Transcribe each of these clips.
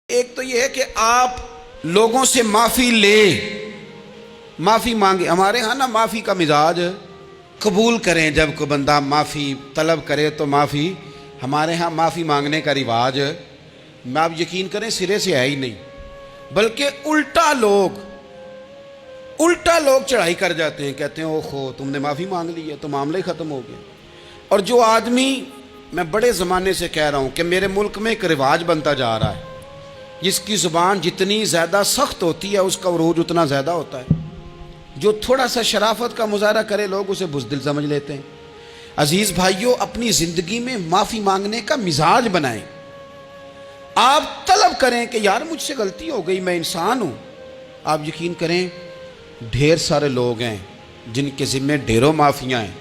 ایک تو یہ ہے کہ آپ لوگوں سے معافی لیں، معافی مانگے. ہمارے ہاں نا معافی کا مزاج قبول کریں، جب کوئی بندہ معافی طلب کرے تو معافی. ہمارے ہاں معافی مانگنے کا رواج میں آپ یقین کریں سرے سے ہے ہی نہیں، بلکہ الٹا لوگ چڑھائی کر جاتے ہیں، کہتے ہیں اوہو تم نے معافی مانگ لی ہے تو معاملہ ہی ختم ہو گیا. اور جو آدمی، میں بڑے زمانے سے کہہ رہا ہوں کہ میرے ملک میں ایک رواج بنتا جا رہا ہے، جس کی زبان جتنی زیادہ سخت ہوتی ہے اس کا عروج اتنا زیادہ ہوتا ہے. جو تھوڑا سا شرافت کا مظاہرہ کرے لوگ اسے بزدل سمجھ لیتے ہیں. عزیز بھائیوں، اپنی زندگی میں معافی مانگنے کا مزاج بنائیں. آپ طلب کریں کہ یار مجھ سے غلطی ہو گئی، میں انسان ہوں. آپ یقین کریں ڈھیر سارے لوگ ہیں جن کے ذمہ ڈھیروں معافیاں ہیں،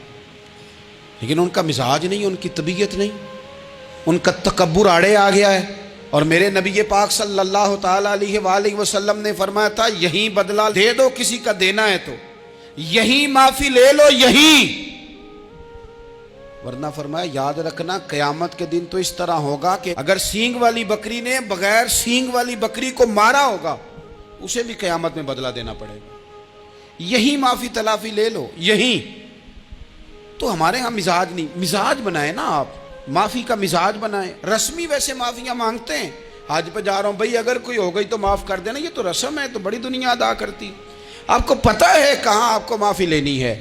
لیکن ان کا مزاج نہیں، ان کی طبیعت نہیں، ان کا تکبر آڑے آ گیا ہے. اور میرے نبی پاک صلی اللہ تعالیٰ علیہ وآلہ وسلم نے فرمایا تھا یہیں بدلہ دے دو کسی کا دینا ہے تو یہیں معافی لے لو، یہیں. ورنہ فرمایا یاد رکھنا قیامت کے دن تو اس طرح ہوگا کہ اگر سینگ والی بکری نے بغیر سینگ والی بکری کو مارا ہوگا اسے بھی قیامت میں بدلہ دینا پڑے گا. یہی معافی تلافی لے لو، یہی. تو ہمارے ہاں مزاج نہیں. مزاج بنائیں نا، آپ معافی کا مزاج بنائیں. رسمی ویسے معافیاں مانگتے ہیں، حج پہ جا رہا ہوں بھائی اگر کوئی ہو گئی تو معاف کر دینا، یہ تو رسم ہے، تو بڑی دنیا ادا کرتی. آپ کو پتہ ہے کہاں آپ کو معافی لینی ہے.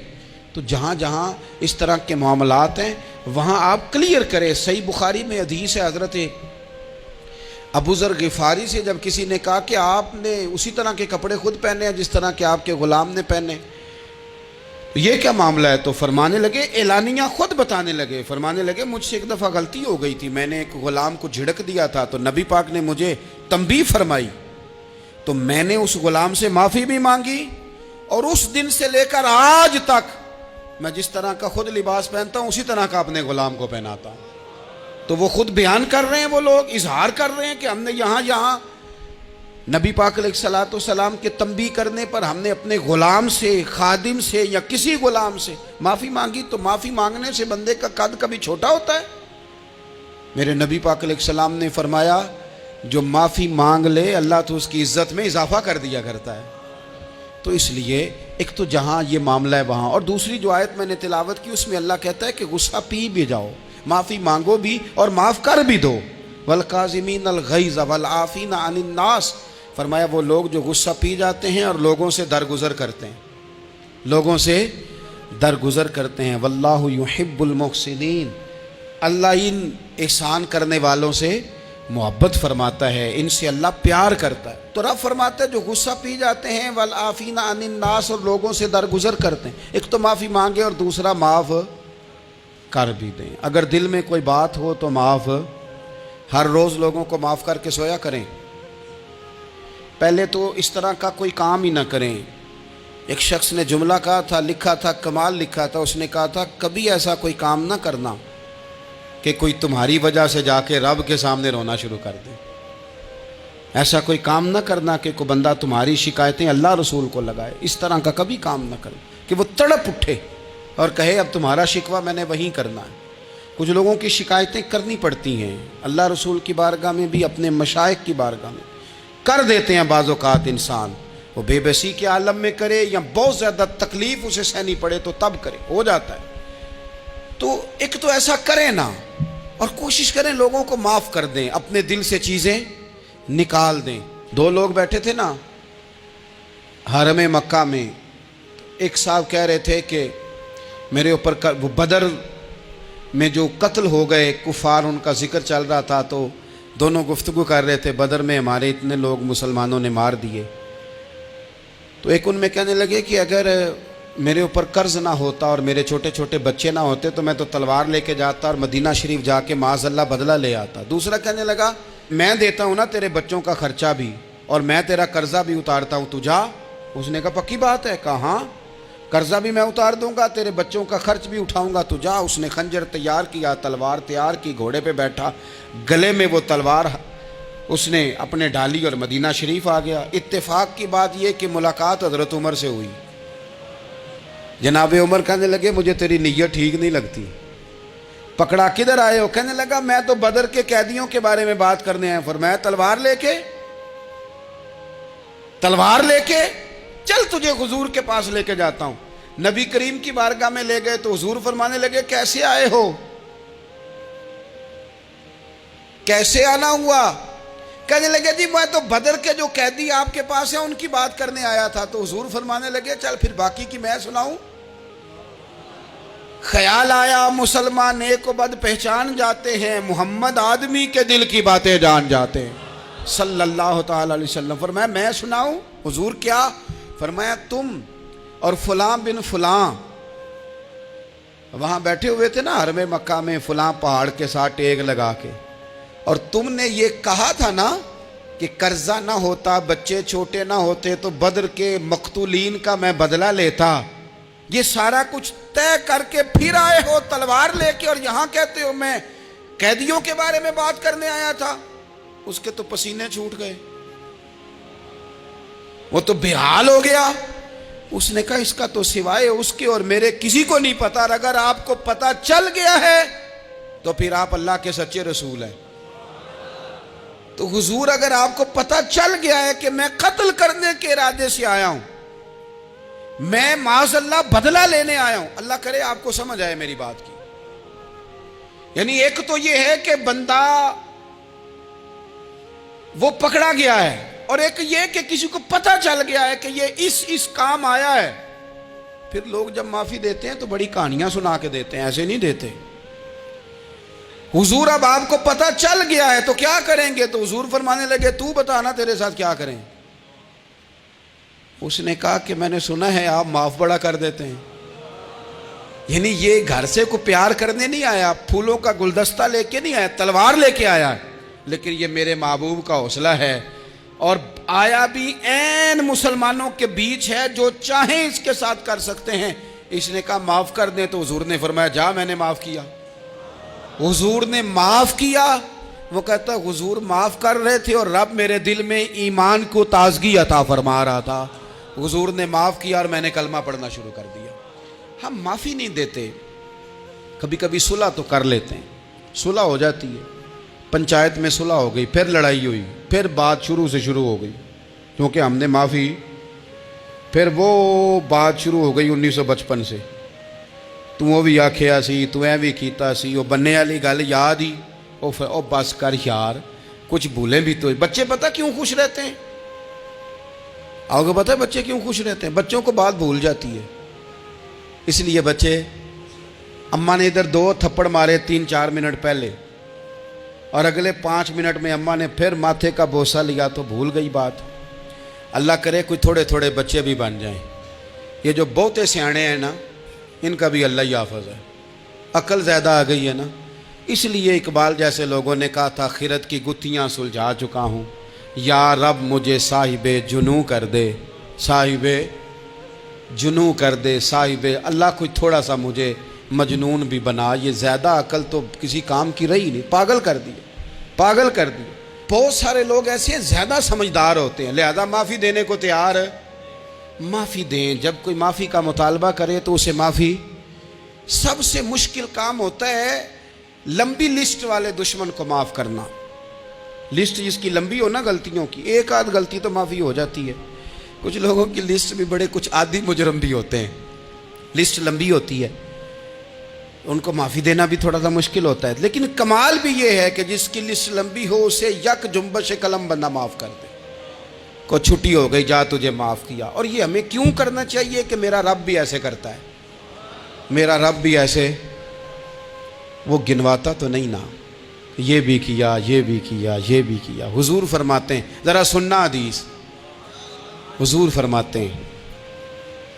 تو جہاں جہاں اس طرح کے معاملات ہیں وہاں آپ کلیئر کریں. صحیح بخاری میں حدیث ہے حضرت ابو ذر غفاری سے، جب کسی نے کہا کہ آپ نے اسی طرح کے کپڑے خود پہنے ہیں جس طرح کہ آپ کے غلام نے پہنے، یہ کیا معاملہ ہے؟ تو فرمانے لگے، اعلانیہ خود بتانے لگے، فرمانے لگے مجھ سے ایک دفعہ غلطی ہو گئی تھی، میں نے ایک غلام کو جھڑک دیا تھا تو نبی پاک نے مجھے تنبیہ فرمائی، تو میں نے اس غلام سے معافی بھی مانگی، اور اس دن سے لے کر آج تک میں جس طرح کا خود لباس پہنتا ہوں اسی طرح کا اپنے غلام کو پہناتا ہوں. تو وہ خود بیان کر رہے ہیں، وہ لوگ اظہار کر رہے ہیں کہ ہم نے یہاں نبی پاک علیہ الصلوۃ والسلام کے تنبیہ کرنے پر ہم نے اپنے غلام سے، خادم سے یا کسی غلام سے معافی مانگی. تو معافی مانگنے سے بندے کا قد کبھی چھوٹا ہوتا ہے؟ میرے نبی پاک علیہ السلام نے فرمایا جو معافی مانگ لے اللہ تو اس کی عزت میں اضافہ کر دیا کرتا ہے. تو اس لیے ایک تو جہاں یہ معاملہ ہے وہاں، اور دوسری جو آیت میں نے تلاوت کی اس میں اللہ کہتا ہے کہ غصہ پی بھی جاؤ، معافی مانگو بھی اور معاف کر بھی دو. والکاظمین الغیظ والعافین عن الناس، فرمایا وہ لوگ جو غصہ پی جاتے ہیں اور لوگوں سے درگزر کرتے ہیں، لوگوں سے درگزر کرتے ہیں. واللہ یحب المحسنین، اللہ ان احسان کرنے والوں سے محبت فرماتا ہے، ان سے اللہ پیار کرتا ہے. تو رب فرماتا ہے جو غصہ پی جاتے ہیں والعافین عن الناس، اور لوگوں سے درگزر کرتے ہیں. ایک تو معافی مانگے اور دوسرا معاف کر بھی دیں. اگر دل میں کوئی بات ہو تو معاف، ہر روز لوگوں کو معاف کر کے سویا کریں. پہلے تو اس طرح کا کوئی کام ہی نہ کریں. ایک شخص نے جملہ کہا تھا، لکھا تھا، کمال لکھا تھا، اس نے کہا تھا کبھی ایسا کوئی کام نہ کرنا کہ کوئی تمہاری وجہ سے جا کے رب کے سامنے رونا شروع کر دے. ایسا کوئی کام نہ کرنا کہ کوئی بندہ تمہاری شکایتیں اللہ رسول کو لگائے. اس طرح کا کبھی کام نہ کرنا کہ وہ تڑپ اٹھے اور کہے اب تمہارا شکوہ میں نے وہیں کرنا ہے. کچھ لوگوں کی شکایتیں کرنی پڑتی ہیں، اللہ رسول کی بارگاہ میں بھی، اپنے مشائخ کی بارگاہ میں کر دیتے ہیں. بعض اوقات انسان وہ بے بسی کے عالم میں کرے یا بہت زیادہ تکلیف اسے سہنی پڑے تو تب کرے، ہو جاتا ہے. تو ایک تو ایسا کریں نا، اور کوشش کریں لوگوں کو معاف کر دیں، اپنے دل سے چیزیں نکال دیں. دو لوگ بیٹھے تھے نا حرم مکہ میں، ایک صاحب کہہ رہے تھے کہ میرے اوپر وہ بدر میں جو قتل ہو گئے کفار ان کا ذکر چل رہا تھا، تو دونوں گفتگو کر رہے تھے بدر میں ہمارے اتنے لوگ مسلمانوں نے مار دیے. تو ایک ان میں کہنے لگے کہ اگر میرے اوپر قرض نہ ہوتا اور میرے چھوٹے چھوٹے بچے نہ ہوتے تو میں تو تلوار لے کے جاتا اور مدینہ شریف جا کے معاذ اللہ بدلہ لے آتا. دوسرا کہنے لگا میں دیتا ہوں نا تیرے بچوں کا خرچہ بھی اور میں تیرا قرضہ بھی اتارتا ہوں، تو جا. اس نے کہا پکی بات ہے؟ کہا ہاں، قرضہ بھی میں اتار دوں گا، تیرے بچوں کا خرچ بھی اٹھاؤں گا، تو جا. اس نے خنجر تیار کیا، تلوار تیار کی، گھوڑے پہ بیٹھا، گلے میں وہ تلوار اس نے اپنے ڈالی اور مدینہ شریف آ گیا. اتفاق کی بات یہ کہ ملاقات حضرت عمر سے ہوئی. جناب عمر کہنے لگے مجھے تیری نیت ٹھیک نہیں لگتی. پکڑا کدھر آئے ہو؟ کہنے لگا میں تو بدر کے قیدیوں کے بارے میں بات کرنے آیا. فرمایا تلوار لے کے؟ تلوار لے کے چل تجھے حضور کے پاس لے کے جاتا ہوں. نبی کریم کی بارگاہ میں لے گئے تو حضور فرمانے لگے کیسے آئے ہو, کیسے آنا ہوا؟ کہنے لگے جی میں تو بدر کے جو قیدی آپ کے پاس ہیں ان کی بات کرنے آیا تھا. تو حضور فرمانے لگے چل پھر باقی کی میں سناؤں. خیال آیا مسلمان نیک و بد پہچان جاتے ہیں, محمد آدمی کے دل کی باتیں جان جاتے ہیں صلی اللہ تعالی علیہ وسلم. فرمایا میں سناؤں؟ حضور کیا؟ فرمایا تم اور فلاں بن فلاں وہاں بیٹھے ہوئے تھے نا حرم مکہ میں فلاں پہاڑ کے ساتھ ٹیک لگا کے, اور تم نے یہ کہا تھا نا کہ قرضہ نہ ہوتا, بچے چھوٹے نہ ہوتے تو بدر کے مقتولین کا میں بدلہ لیتا. یہ سارا کچھ طے کر کے پھر آئے ہو تلوار لے کے, اور یہاں کہتے ہو میں قیدیوں کے بارے میں بات کرنے آیا تھا. اس کے تو پسینے چھوٹ گئے, وہ تو بے حال ہو گیا. اس نے کہا اس کا تو سوائے اس کے اور میرے کسی کو نہیں پتا, اور اگر آپ کو پتا چل گیا ہے تو پھر آپ اللہ کے سچے رسول ہیں. تو حضور اگر آپ کو پتا چل گیا ہے کہ میں قتل کرنے کے ارادے سے آیا ہوں, میں معاذ اللہ بدلہ لینے آیا ہوں, اللہ کرے آپ کو سمجھ آئے میری بات کی. یعنی ایک تو یہ ہے کہ بندہ وہ پکڑا گیا ہے, اور ایک یہ کہ کسی کو پتا چل گیا ہے کہ یہ اس کام آیا ہے. پھر لوگ جب معافی دیتے ہیں تو بڑی کہانیاں سنا کے دیتے ہیں, ایسے نہیں دیتے. حضور اب آپ کو پتا چل گیا ہے تو کیا کریں گے؟ تو حضور فرمانے لگے تو بتانا تیرے ساتھ کیا کریں. اس نے کہا کہ میں نے سنا ہے آپ معاف بڑا کر دیتے ہیں. یعنی یہ گھر سے کو پیار کرنے نہیں آیا, پھولوں کا گلدستہ لے کے نہیں آیا, تلوار لے کے آیا ہے, لیکن یہ میرے محبوب کا حوصلہ ہے. اور آیا بھی عین مسلمانوں کے بیچ ہے, جو چاہیں اس کے ساتھ کر سکتے ہیں. اس نے کہا معاف کر دیں, تو حضور نے فرمایا جا میں نے معاف کیا. حضور نے معاف کیا. وہ کہتا حضور معاف کر رہے تھے اور رب میرے دل میں ایمان کو تازگی عطا فرما رہا تھا. حضور نے معاف کیا اور میں نے کلمہ پڑھنا شروع کر دیا. ہم معافی نہیں دیتے, کبھی کبھی صلح تو کر لیتے ہیں, صلح ہو جاتی ہے, پنچایت میں صلح ہو گئی, پھر لڑائی ہوئی, پھر بات شروع سے شروع ہو گئی کیونکہ ہم نے معافی, پھر وہ بات شروع ہو گئی 1955 سے. تو بھی آکھیا سی, تو بھی کیتا سی, وہ بننے والی گل یاد ہی, او بس کر یار, کچھ بھولیں بھی تو. بچے پتہ کیوں خوش رہتے ہیں؟ آپ کو پتہ ہے بچے کیوں خوش رہتے ہیں؟ بچوں کو بات بھول جاتی ہے. اس لیے بچے, اماں نے ادھر 2 تھپڑ مارے 3-4 منٹ پہلے, اور اگلے 5 منٹ میں اماں نے پھر ماتھے کا بوسہ لیا تو بھول گئی بات. اللہ کرے کوئی تھوڑے تھوڑے بچے بھی بن جائیں. یہ جو بہتے سیانے ہیں نا, ان کا بھی اللہ ہی حافظ ہے, عقل زیادہ آ گئی ہے نا. اس لیے اقبال جیسے لوگوں نے کہا تھا خرد کی گتھیاں سلجھا چکا ہوں, یا رب مجھے صاحب جنوں کر دے, صاحب جنوں کر دے, صاحب اللہ کوئی تھوڑا سا مجھے مجنون بھی بنا. یہ زیادہ عقل تو کسی کام کی رہی نہیں, پاگل کر دی, پاگل کر دی. بہت سارے لوگ ایسے ہیں زیادہ سمجھدار ہوتے ہیں, لہذا معافی دینے کو تیار ہے. معافی دیں, جب کوئی معافی کا مطالبہ کرے تو اسے معافی. سب سے مشکل کام ہوتا ہے لمبی لسٹ والے دشمن کو معاف کرنا. لسٹ جس کی لمبی ہو نا غلطیوں کی, ایک آدھ غلطی تو معافی ہو جاتی ہے. کچھ لوگوں کی لسٹ بھی بڑے کچھ عادی مجرم بھی ہوتے ہیں, لسٹ لمبی ہوتی ہے, ان کو معافی دینا بھی تھوڑا سا مشکل ہوتا ہے. لیکن کمال بھی یہ ہے کہ جس کی لسٹ لمبی ہو اسے یک جنبش قلم بندہ معاف کر دے. کو چھٹی ہو گئی, جا تجھے معاف کیا. اور یہ ہمیں کیوں کرنا چاہیے کہ میرا رب بھی ایسے کرتا ہے, میرا رب بھی ایسے, وہ گنواتا تو نہیں نا, یہ بھی کیا, یہ بھی کیا, یہ بھی کیا. حضور فرماتے ہیں, ذرا سننا حدیث, حضور فرماتے ہیں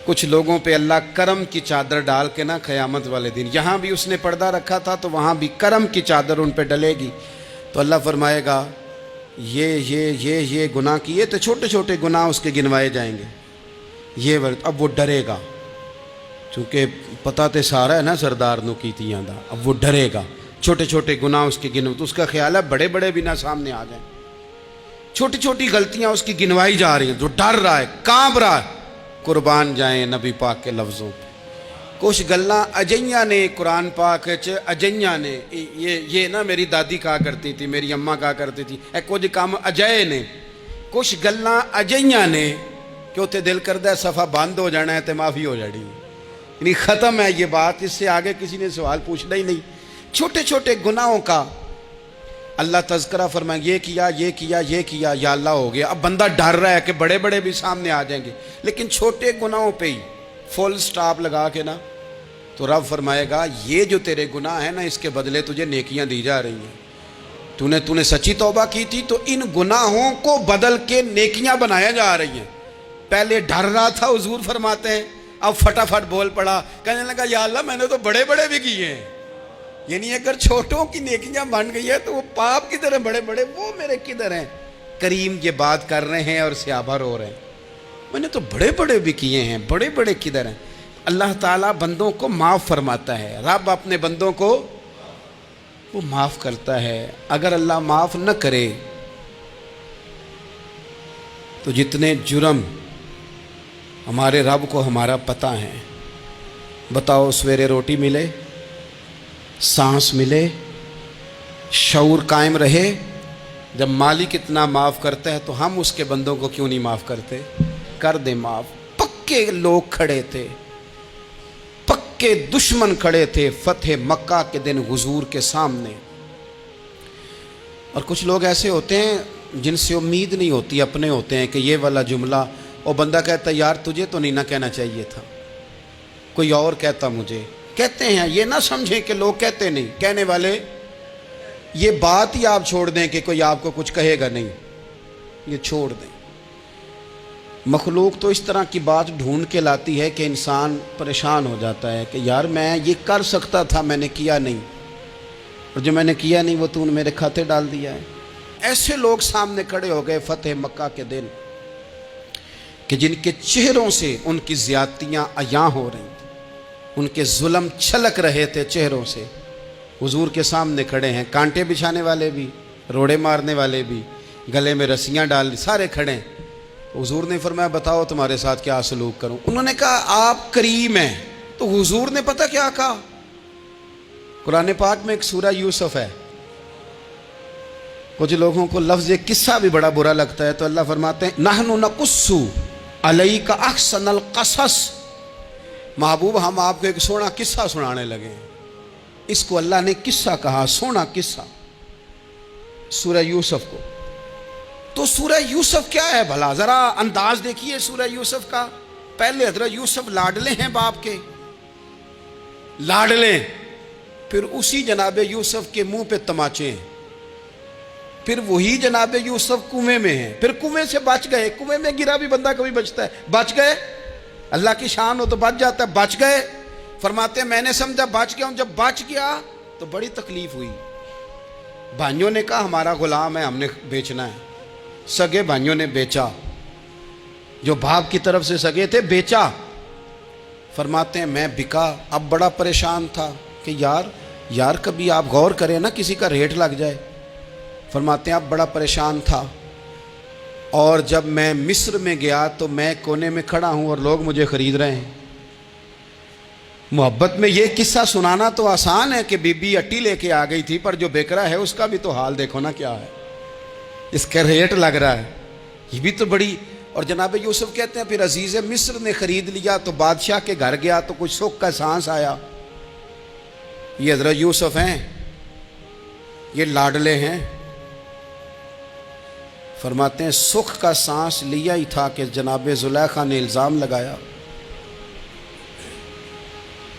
کچھ لوگوں پہ اللہ کرم کی چادر ڈال کے نا قیامت والے دن, یہاں بھی اس نے پردہ رکھا تھا تو وہاں بھی کرم کی چادر ان پہ ڈلے گی. تو اللہ فرمائے گا یہ گناہ کیے تو چھوٹے چھوٹے گناہ اس کے گنوائے جائیں گے. یہ اب وہ ڈرے گا, چونکہ پتہ تے سارا ہے نا سردار نو کیتیاں دا, اب وہ ڈرے گا. چھوٹے چھوٹے گناہ اس کے گنو, تو اس کا خیال ہے بڑے بڑے بھی نہ سامنے آ جائیں. چھوٹی چھوٹی غلطیاں اس کی گنوائی جا رہی ہیں, جو ڈر رہا ہے, کانپ رہا ہے. قربان جائیں نبی پاک کے لفظوں پہ. کچھ گلاں اجیاں نے قرآن پاک اجیاں نے, یہ نا میری دادی کہا کرتی تھی, میری اماں کہا کرتی تھی, کچھ کام اجائے نے. کچھ گلاں اجیاں نے کہ اتنے دل کرتا ہے صفحہ بند ہو جانا ہے تو معافی ہو جانی ہے، یعنی ختم ہے یہ بات، اس سے آگے کسی نے سوال پوچھنا ہی نہیں۔ چھوٹے چھوٹے گناہوں کا اللہ تذکرہ فرمائیں، یہ کیا یہ کیا یہ کیا، یا اللہ ہو گیا۔ اب بندہ ڈر رہا ہے کہ بڑے بڑے بھی سامنے آ جائیں گے، لیکن چھوٹے گناہوں پہ ہی فل سٹاپ لگا کے نا تو رب فرمائے گا یہ جو تیرے گناہ ہیں نا اس کے بدلے تجھے نیکیاں دی جا رہی ہیں۔ تو نے سچی توبہ کی تھی تو ان گناہوں کو بدل کے نیکیاں بنایا جا رہی ہیں۔ پہلے ڈر رہا تھا، حضور فرماتے ہیں، اب فٹافٹ بول پڑا، کہنے لگا یا اللہ میں نے تو بڑے بڑے بھی کیے ہیں، یعنی اگر چھوٹوں کی نیکیاں بن گئی ہے تو وہ پاپ کدھر ہیں بڑے بڑے، وہ میرے کدھر ہیں۔ کریم یہ بات کر رہے ہیں اور صحابہ رو رہے ہیں، میں نے تو بڑے بڑے بھی کیے ہیں، بڑے بڑے کدھر ہیں۔ اللہ تعالیٰ بندوں کو معاف فرماتا ہے، رب اپنے بندوں کو وہ معاف کرتا ہے۔ اگر اللہ معاف نہ کرے تو جتنے جرم ہمارے رب کو ہمارا پتہ ہے، بتاؤ سویرے روٹی ملے، سانس ملے، شعور قائم رہے، جب مالک اتنا معاف کرتا ہے تو ہم اس کے بندوں کو کیوں نہیں معاف کرتے؟ کر دے معاف۔ پکے لوگ کھڑے تھے، پکے دشمن کھڑے تھے فتح مکہ کے دن حضور کے سامنے، اور کچھ لوگ ایسے ہوتے ہیں جن سے امید نہیں ہوتی، اپنے ہوتے ہیں کہ یہ والا جملہ، اور بندہ کہتا ہے یار تجھے تو نہیں نہ کہنا چاہیے تھا، کوئی اور کہتا مجھے۔ کہتے ہیں، یہ نہ سمجھیں کہ لوگ کہتے نہیں، کہنے والے، یہ بات ہی آپ چھوڑ دیں کہ کوئی آپ کو کچھ کہے گا نہیں، یہ چھوڑ دیں۔ مخلوق تو اس طرح کی بات ڈھونڈ کے لاتی ہے کہ انسان پریشان ہو جاتا ہے کہ یار میں یہ کر سکتا تھا، میں نے کیا نہیں، اور جو میں نے کیا نہیں وہ تو نے میرے کھاتے ڈال دیا ہے۔ ایسے لوگ سامنے کھڑے ہو گئے فتح مکہ کے دن کہ جن کے چہروں سے ان کی زیادتیاں عیاں ہو رہی تھیں، ان کے ظلم چھلک رہے تھے چہروں سے۔ حضور کے سامنے کھڑے ہیں، کانٹے بچھانے والے بھی، روڑے مارنے والے بھی، گلے میں رسیاں ڈال، سارے کھڑے ہیں۔ حضور نے فرمایا بتاؤ تمہارے ساتھ کیا سلوک کروں؟ انہوں نے کہا آپ کریم ہیں، تو حضور نے پتہ کیا کہا؟ قرآن پاک میں ایک سورہ یوسف ہے، کچھ لوگوں کو لفظ قصہ بھی بڑا برا لگتا ہے، تو اللہ فرماتے ہیں نحن نقص علیک احسن القصص، محبوب ہم آپ کو ایک سونا قصہ سنانے لگے ہیں۔ اس کو اللہ نے قصہ کہا، سونا قصہ، سورہ یوسف کو۔ تو سورہ یوسف کیا ہے بھلا؟ ذرا انداز دیکھیے سورہ یوسف کا۔ پہلے حضرت یوسف لاڈلے ہیں باپ کے، لاڈلے، پھر اسی جناب یوسف کے منہ پہ تماچے ہیں، پھر وہی جناب یوسف کنویں میں ہیں، پھر کنویں سے بچ گئے، کنویں میں گرا بھی بندہ کبھی بچتا ہے، بچ گئے، اللہ کی شان ہو تو بچ جاتا ہے، بچ گئے۔ فرماتے ہیں میں نے سمجھا بچ گیا ہوں، جب بچ گیا تو بڑی تکلیف ہوئی۔ بھائیوں نے کہا ہمارا غلام ہے، ہم نے بیچنا ہے، سگے بھائیوں نے بیچا، جو باپ کی طرف سے سگے تھے بیچا۔ فرماتے ہیں میں بکا، اب بڑا پریشان تھا کہ یار کبھی آپ غور کریں نا کسی کا ریٹ لگ جائے۔ فرماتے ہیں اب بڑا پریشان تھا، اور جب میں مصر میں گیا تو میں کونے میں کھڑا ہوں اور لوگ مجھے خرید رہے ہیں۔ محبت میں یہ قصہ سنانا تو آسان ہے کہ بی بی اٹی لے کے آ گئی تھی، پر جو بیکرا ہے اس کا بھی تو حال دیکھو نا کیا ہے، اس کا ریٹ لگ رہا ہے، یہ بھی تو بڑی۔ اور جناب یوسف کہتے ہیں پھر عزیز مصر نے خرید لیا تو بادشاہ کے گھر گیا تو کچھ سکھ کا سانس آیا۔ یہ حضرت یوسف ہیں، یہ لاڈلے ہیں۔ فرماتے ہیں سکھ کا سانس لیا ہی تھا کہ جناب زلیخا نے الزام لگایا،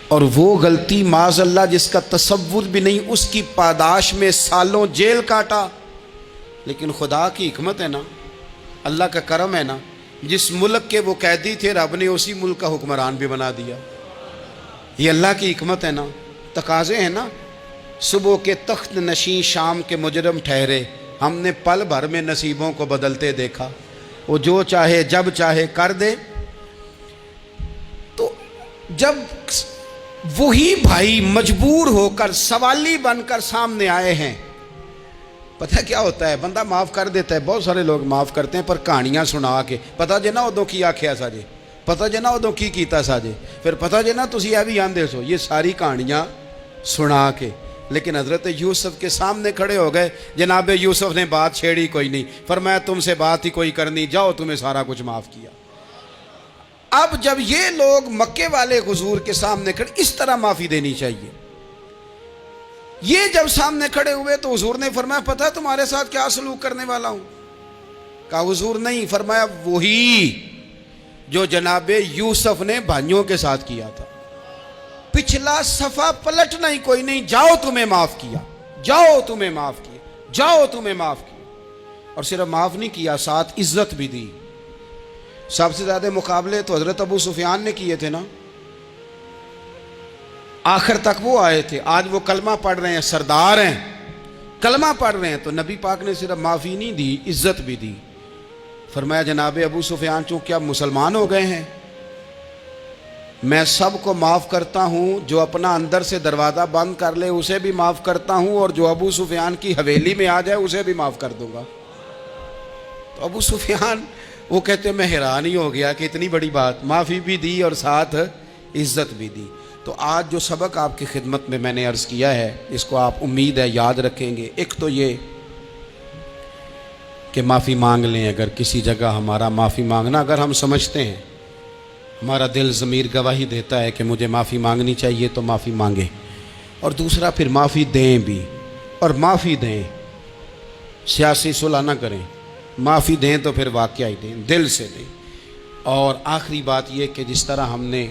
اور وہ غلطی معاذ اللہ جس کا تصور بھی نہیں، اس کی پاداش میں سالوں جیل کاٹا۔ لیکن خدا کی حکمت ہے نا، اللہ کا کرم ہے نا، جس ملک کے وہ قیدی تھے رب نے اسی ملک کا حکمران بھی بنا دیا۔ یہ اللہ کی حکمت ہے نا، تقاضے ہیں نا۔ صبح کے تخت نشین شام کے مجرم ٹھہرے، ہم نے پل بھر میں نصیبوں کو بدلتے دیکھا، وہ جو چاہے جب چاہے کر دے۔ تو جب وہی بھائی مجبور ہو کر سوالی بن کر سامنے آئے ہیں، پتہ کیا ہوتا ہے، بندہ معاف کر دیتا ہے، بہت سارے لوگ معاف کرتے ہیں پر کہانیاں سنا کے، پتہ جے نا ادوں کی آکھیا سا جے، پتہ جے نا ادوں کی کیتا سا جے، پھر پتہ جے نا تسی اے بھی آندے سو، یہ ساری کہانیاں سنا کے۔ لیکن حضرت یوسف کے سامنے کھڑے ہو گئے. جناب یوسف نے بات چھیڑی کوئی نہیں, فرمایا تم سے بات ہی کوئی کرنی, جاؤ تمہیں سارا کچھ معاف کیا. اب جب یہ لوگ مکے والے حضور کے سامنے کھڑے, اس طرح معافی دینی چاہیے. یہ جب سامنے کھڑے ہوئے تو حضور نے فرمایا پتہ تمہارے ساتھ کیا سلوک کرنے والا ہوں؟ کہا حضور نہیں. فرمایا وہی جو جناب یوسف نے بھائیوں کے ساتھ کیا تھا. پچھلا صفحہ پلٹنا ہی کوئی نہیں, جاؤ تمہیں معاف کیا, جاؤ تمہیں معاف کیا, جاؤ تمہیں معاف کیا. اور صرف معاف نہیں کیا, ساتھ عزت بھی دی. سب سے زیادہ مقابلے تو حضرت ابو سفیان نے کیے تھے نا, آخر تک وہ آئے تھے. آج وہ کلمہ پڑھ رہے ہیں, سردار ہیں, کلمہ پڑھ رہے ہیں, تو نبی پاک نے صرف معافی نہیں دی, عزت بھی دی. فرمایا جناب ابو سفیان چونکہ اب مسلمان ہو گئے ہیں, میں سب کو معاف کرتا ہوں, جو اپنا اندر سے دروازہ بند کر لے اسے بھی معاف کرتا ہوں, اور جو ابو سفیان کی حویلی میں آ جائے اسے بھی معاف کر دوں گا. تو ابو سفیان وہ کہتے میں حیران ہی ہو گیا کہ اتنی بڑی بات, معافی بھی دی اور ساتھ عزت بھی دی. تو آج جو سبق آپ کی خدمت میں میں نے عرض کیا ہے, اس کو آپ امید ہے یاد رکھیں گے. ایک تو یہ کہ معافی مانگ لیں. اگر کسی جگہ ہمارا معافی مانگنا, اگر ہم سمجھتے ہیں, ہمارا دل ضمیر گواہی دیتا ہے کہ مجھے معافی مانگنی چاہیے, تو معافی مانگیں. اور دوسرا پھر معافی دیں بھی, اور معافی دیں, سیاسی صلح نہ کریں, معافی دیں تو پھر واقعہ ہی دیں, دل سے دیں. اور آخری بات یہ کہ جس طرح ہم نے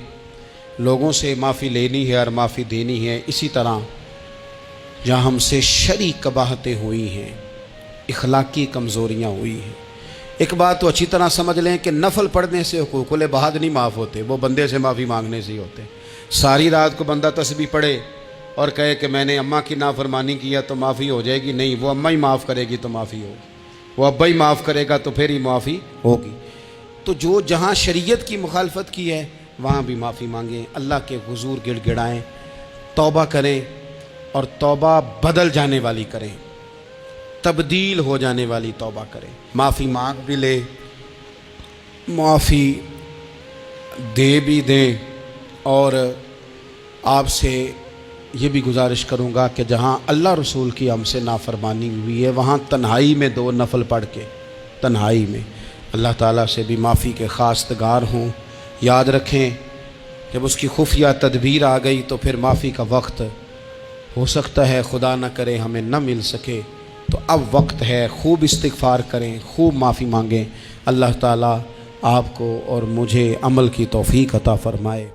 لوگوں سے معافی لینی ہے اور معافی دینی ہے, اسی طرح جہاں ہم سے شرعی قباحتیں ہوئی ہیں, اخلاقی کمزوریاں ہوئی ہیں, ایک بات تو اچھی طرح سمجھ لیں کہ نفل پڑھنے سے حقوق العباد نہیں معاف ہوتے, وہ بندے سے معافی مانگنے سے ہی ہوتے. ساری رات کو بندہ تسبیح پڑھے اور کہے کہ میں نے اماں کی نافرمانی کیا تو معافی ہو جائے گی, نہیں, وہ اماں ہی معاف کرے گی تو معافی ہوگی, وہ ابا ہی معاف کرے گا تو پھر ہی معافی ہوگی. تو جو جہاں شریعت کی مخالفت کی ہے وہاں بھی معافی مانگیں, اللہ کے حضور گڑ گڑائیں, توبہ کریں, اور توبہ بدل جانے والی کریں, تبدیل ہو جانے والی توبہ کریں. معافی مانگ بھی لے, معافی دے بھی دیں. اور آپ سے یہ بھی گزارش کروں گا کہ جہاں اللہ رسول کی ہم سے نافرمانی ہوئی ہے, وہاں تنہائی میں 2 نفل پڑھ کے, تنہائی میں اللہ تعالیٰ سے بھی معافی کے خواستگار ہوں. یاد رکھیں جب اس کی خفیہ تدبیر آ گئی تو پھر معافی کا وقت ہو سکتا ہے خدا نہ کرے ہمیں نہ مل سکے, تو اب وقت ہے, خوب استغفار کریں, خوب معافی مانگیں. اللہ تعالیٰ آپ کو اور مجھے عمل کی توفیق عطا فرمائے.